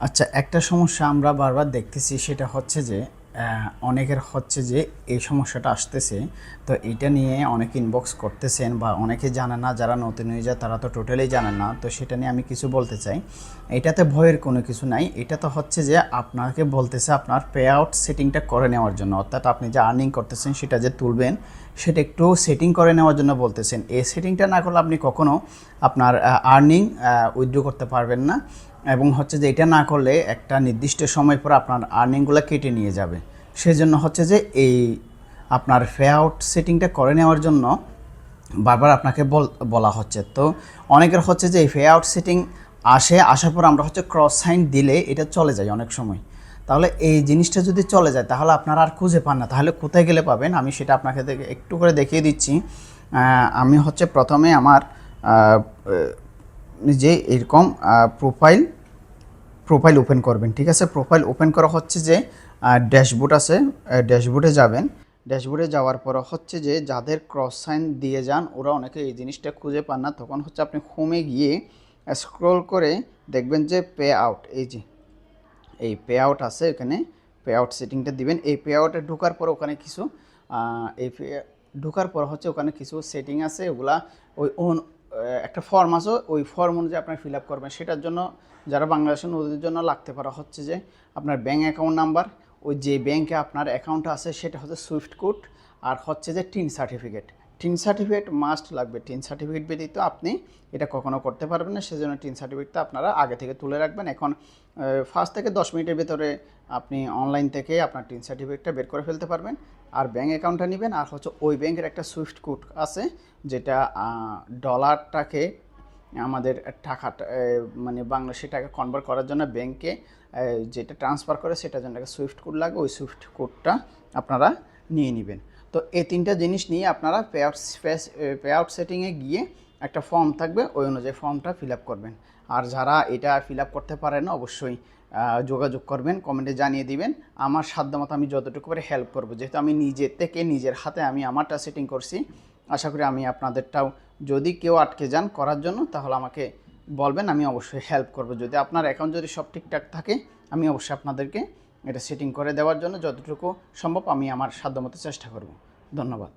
আচ্ছা, একটা সমস্যা আমরা বারবার দেখতেছি, সেটা হচ্ছে যে অনেকের হচ্ছে যে এই সমস্যাটা আসতেছে। তো এটা নিয়ে অনেকে ইনবক্স করতেছেন বা অনেকে জানে না, যারা নতুন হয়ে যায় তারা তো টোটালি জানে না। তো সেটা নিয়ে আমি কিছু বলতে চাই। এটাতে ভয়ের কোনো কিছু নাই। এটা তো হচ্ছে যে আপনাকে বলতেছে আপনার পে আউট সেটিংটা করে নেওয়ার জন্য, অর্থাৎ আপনি যে আর্নিং করতেছেন সেটা যে তুলবেন সেটা একটু সেটিং করে নেওয়ার জন্য বলতেছেন। এই সেটিংটা না করলে আপনি কখনও আপনার আর্নিং উইথড্র করতে পারবেন না। এবং হচ্ছে যে এটা না করলে একটা নির্দিষ্ট সময় পর আপনার আর্নিংগুলো কেটে নিয়ে যাবে। সেজন্য হচ্ছে যে এই আপনার পে আউট সেটিংটা করে নেওয়ার জন্য বারবার আপনাকে বলা হচ্ছে। তো অনেকের হচ্ছে যে এই পে আউট সেটিং আসার পর আমরা হচ্ছে ক্রস সাইন দিলে এটা চলে যায় অনেক সময়। তাহলে এই জিনিসটা যদি চলে যায় তাহলে আপনারা আর খুঁজে পান না। তাহলে কোথায় গেলে পাবেন, আমি সেটা আপনাকে একটু করে দেখিয়ে দিচ্ছি। আমি হচ্ছে প্রথমে আমার যে এরকম প্রোফাইল ওপেন করবেন, ঠিক আছে? প্রোফাইল ওপেন করা হচ্ছে যে ড্যাশবোর্ড আছে, ড্যাশবোর্ডে যাবেন। ড্যাশবোর্ডে যাওয়ার পর হচ্ছে যে যাদের ক্রস সাইন দিয়ে যান ওরা অনেকে এই জিনিসটা খুঁজে পান না, তখন হচ্ছে আপনি হোমে গিয়ে স্ক্রল করে দেখবেন যে পে আউট, এই যে এই পে আউট আছে, এখানে পে আউট সেটিংটা দিবেন। এই পে আউটে ঢোকার পর ওখানে কিছু এই ঢোকার পর হচ্ছে ওখানে কিছু সেটিং আছে, ওগুলা ওই একটা ফর্ম আছে, ওই ফর্ম অনুযায়ী আপনার ফিল আপ করবেন। সেটার জন্য যারা বাংলাদেশের নদীর জন্য লাগতে পারা হচ্ছে যে আপনার ব্যাঙ্ক অ্যাকাউন্ট নাম্বার, ওই যে ব্যাঙ্কে আপনার অ্যাকাউন্ট আছে সেটা হচ্ছে সুইফট কোড, আর হচ্ছে যে tin certificate. Tin certificate must লাগবে। টিন সার্টিফিকেট ব্যতীত আপনি এটা কখনো করতে পারবেন না। সেজন্য টিন সার্টিফিকেটটা আপনারা আগে থেকে তুলে রাখবেন। এখন 5 থেকে 10 মিনিটের ভিতরে আপনি অনলাইন থেকে আপনার টিন সার্টিফিকেটটা বের করে ফেলতে পারবেন। আর ব্যাঙ্ক অ্যাকাউন্টটা নেবেন, আর হচ্ছে ওই ব্যাংকের একটা সুইফট কোড আছে, যেটা ডলারটাকে আমাদের টাকাটা মানে বাংলাদেশি টাকা কনভার্ট করার জন্য ব্যাংকে যেটা ট্রান্সফার করে সেটার জন্য একটা সুইফট কোড লাগে। ওই সুইফট কোডটা আপনারা নিয়ে নেবেন। তো এই তিনটা জিনিস নিয়ে আপনারা পে আউট সেটিংয়ে গিয়ে একটা ফর্ম থাকবে, ওই অনুযায়ী ফর্মটা ফিল আপ করবেন। আর যারা এটা ফিল আপ করতে পারেন না অবশ্যই যোগাযোগ করবেন, কমেন্টে জানিয়ে দিবেন। আমার সাধ্যমতো আমি যতটুকু করে হেল্প করব, যেহেতু আমি নিজের থেকে নিজের হাতে আমি আমারটা সেটিং করছি। আশা করি আমি আপনাদেরটাও, যদি কেউ আটকে যান করার জন্য তাহলে আমাকে বলবেন, আমি অবশ্যই হেল্প করব। যদি আপনার অ্যাকাউন্ট যদি সব ঠিকঠাক থাকে আমি অবশ্যই আপনাদেরকে এটা সেটিং করে দেওয়ার জন্য যতটুকু সম্ভব আমি আমার সাধ্যমতো চেষ্টা করব। ধন্যবাদ।